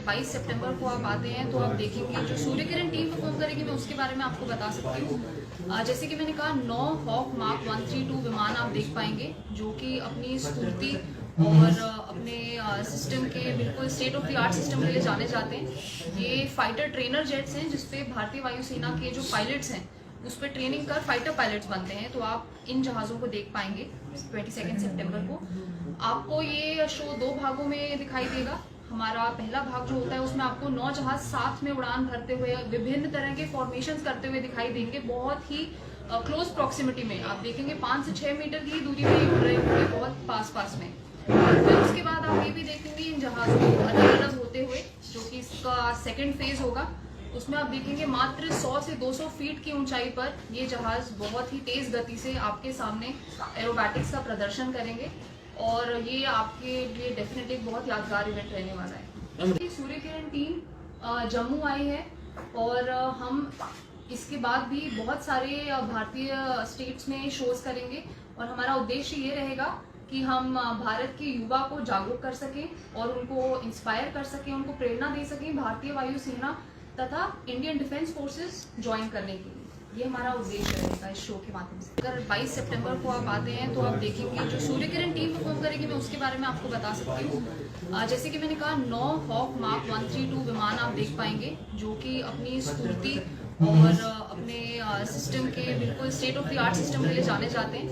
22 सितंबर को आप आते हैं तो आप देखेंगे जो सूर्य किरण टीम परफॉर्म करेगी, मैं उसके बारे में आपको बता सकती हूँ। जैसे कि मैंने कहा 9 हॉक मार्क 132 विमान आप देख पाएंगे जो कि अपनी स्फूर्ति और अपने सिस्टम के बिल्कुल state of the art system के लिए जाने जाते हैं। ये फाइटर ट्रेनर जेट्स हैं जिसपे भारतीय वायुसेना के जो पायलट्स हैं उस पर ट्रेनिंग कर फाइटर पायलट्स बनते हैं। तो आप इन जहाज़ों को देख पाएंगे 22 सितंबर को। आपको ये शो 2 भागों में दिखाई देगा। हमारा पहला भाग जो होता है उसमें आपको 9 जहाज साथ में उड़ान भरते हुए विभिन्न तरह के फॉर्मेशंस करते हुए दिखाई देंगे। बहुत ही क्लोज प्रॉक्सिमिटी में आप देखेंगे 5 से 6 मीटर की दूरी में उड़ रहे होंगे, बहुत पास में। फिर उसके बाद आप ये भी देखेंगे इन जहाज़ों को अलग अलग होते हुए, जो कि इसका सेकेंड फेज होगा। उसमें आप देखेंगे मात्र 100 से 200 फीट की ऊंचाई पर ये जहाज बहुत ही तेज गति से आपके सामने एरोबैटिक्स का प्रदर्शन करेंगे और ये आपके लिए डेफिनेटली बहुत यादगार इवेंट रहने वाला है। सूर्य किरण टीम जम्मू आई है और हम इसके बाद भी बहुत सारे भारतीय स्टेट्स में शोज करेंगे और हमारा उद्देश्य ये रहेगा कि हम भारत के युवा को जागरूक कर सकें और उनको इंस्पायर कर सकें, उनको प्रेरणा दे सकें भारतीय वायुसेना तथा इंडियन डिफेंस फोर्सेस ज्वाइन करने के लिए। ये हमारा उद्देश्य रहेगा इस शो के माध्यम से। अगर 22 सितंबर को आप आते हैं तो आप देखेंगे जो सूर्य किरण टीम परफॉर्म करेगी, मैं उसके बारे में आपको बता सकती हूँ। जैसे कि मैंने कहा 9 हॉक मार्क 132 विमान आप देख पाएंगे जो कि अपनी स्फूर्ति और अपने सिस्टम के बिल्कुल state of the art system के लिए जाने जाते हैं।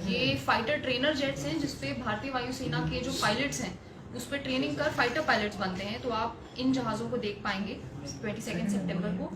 ये फाइटर ट्रेनर जेट्स हैं जिसपे भारतीय वायुसेना के जो पायलट्स हैं उस पर ट्रेनिंग कर फाइटर पायलट्स बनते हैं। तो आप इन जहाज़ों को देख पाएंगे 22 सितंबर को।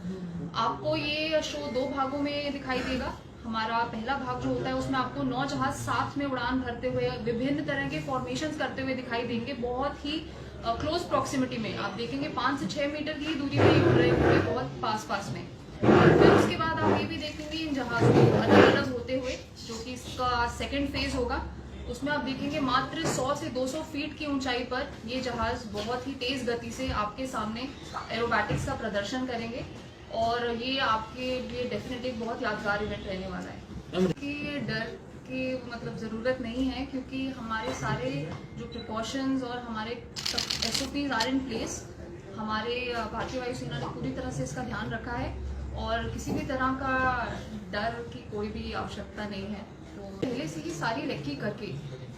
आपको ये शो 2 भागों में दिखाई देगा। हमारा पहला भाग जो होता है उसमें आपको 9 जहाज साथ में उड़ान भरते हुए विभिन्न तरह के फॉर्मेशंस करते हुए दिखाई देंगे। बहुत ही क्लोज प्रॉक्सिमिटी में आप देखेंगे 5 से 6 मीटर की दूरी में उड़ रहे होंगे, बहुत पास में। फिर उसके बाद आप ये भी देखेंगे इन जहाज़ों को अलग अलग होते हुए, जो कि इसका सेकेंड फेज होगा। उसमें आप देखेंगे मात्र 100 से 200 फीट की ऊंचाई पर ये जहाज बहुत ही तेज गति से आपके सामने एरोबैटिक्स का प्रदर्शन करेंगे और ये आपके लिए डेफिनेटली बहुत यादगार इवेंट रहने वाला है। कि डर की मतलब ज़रूरत नहीं है क्योंकि हमारे सारे जो प्रिकॉशंस और हमारे SOPs आर इन प्लेस। हमारे भारतीय वायुसेना ने पूरी तरह से इसका ध्यान रखा है और किसी भी तरह का डर की कोई भी आवश्यकता नहीं है। तो पहले से ही सारी रेक्की करके,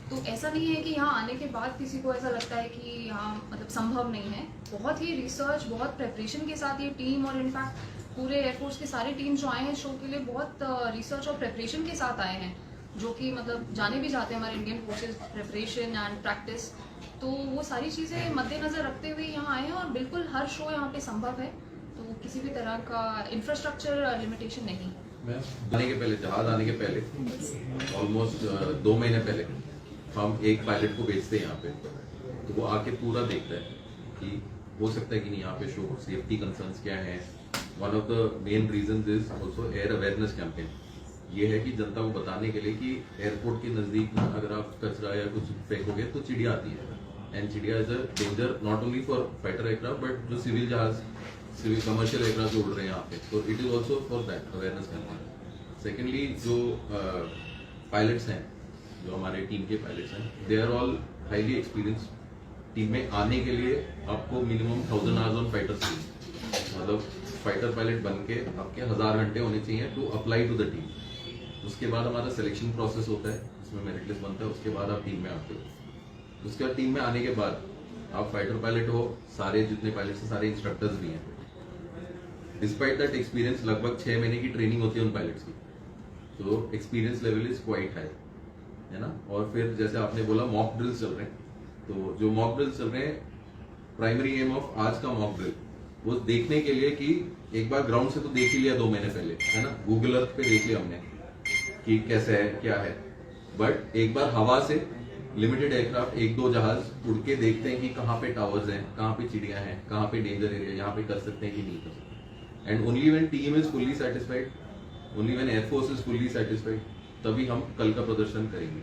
तो ऐसा नहीं है कि यहाँ आने के बाद किसी को ऐसा लगता है कि यहाँ मतलब संभव नहीं है। बहुत ही रिसर्च, बहुत प्रेपरेशन के साथ ये टीम और इनफैक्ट पूरे एयरफोर्स के सारे टीम जो आए हैं शो के लिए बहुत रिसर्च और प्रेपरेशन के साथ आए हैं, जो कि मतलब जाने भी जाते हैं हमारे Indian forces preparation and practice. तो वो सारी चीज़ें मद्देनज़र रखते हुए यहाँ आए हैं और बिल्कुल हर शो यहाँ पे संभव है। तो किसी भी तरह का इंफ्रास्ट्रक्चर लिमिटेशन नहीं है। आने के पहले, जहाज आने के पहले ऑलमोस्ट 2 महीने पहले हम एक पायलट को भेजते हैं यहाँ पे, तो वो आके पूरा देखता है कि हो सकता है कि नहीं यहाँ पे शो सेफ्टी कंसर्न्स क्या है। One of the main reasons is also air awareness campaign. ये है कि जनता को बताने के लिए कि एयरपोर्ट के नजदीक में अगर आप कचरा या कुछ फेंकोगे तो चिड़िया आती है, एंड चिड़िया is a danger not only for fighter aircraft but जो सिविल जहाज, सिविल कमर्शियल एयरक्राफ्ट जो उड़ रहे हैं यहाँ पे, तो it is also for that awareness campaign. Secondly जो पायलट्स हैं, जो हमारे टीम के पायलट्स हैं, they are all highly experience. Team में आने के लिए आपको मिनिमम 1000 आवर्स ऑन फाइटर चाहिए, मतलब फाइटर पायलट बन के आपके 1000 घंटे होने चाहिए to apply to the team. उसके बाद हमारा सिलेक्शन प्रोसेस होता है, उसमें मेरिट लिस्ट बनता है, उसके बाद आप टीम में आते हो। उसके बाद टीम में आने के बाद आप फाइटर पायलट हो, सारे जितने पायलट्स हैं सारे इंस्ट्रक्टर्स भी हैं। डिस्पाइट दैट एक्सपीरियंस लगभग 6 महीने की ट्रेनिंग होती है उन पायलट्स की, तो experience level is quite high, है ना। और फिर जैसे आपने बोला मॉक ड्रिल्स चल रहे हैं, तो जो मॉक ड्रिल्स चल रहे हैं, प्राइमरी एम ऑफ आज का मॉक ड्रिल वो देखने के लिए कि एक बार ग्राउंड से तो देख ही लिया 2 महीने पहले, है ना, गूगल अर्थ पे देख लिया हमने कि कैसे है क्या है, बट एक बार हवा से लिमिटेड एयरक्राफ्ट 1-2 जहाज उड़ के देखते हैं कि कहाँ पे टावर्स हैं, कहाँ पे चिड़िया हैं, कहाँ पे डेंजर एरिया, यहाँ पे कर सकते हैं कि नहीं कर सकते। And only when team is fully satisfied, only when air force is fully satisfied, तभी हम कल का प्रदर्शन करेंगे।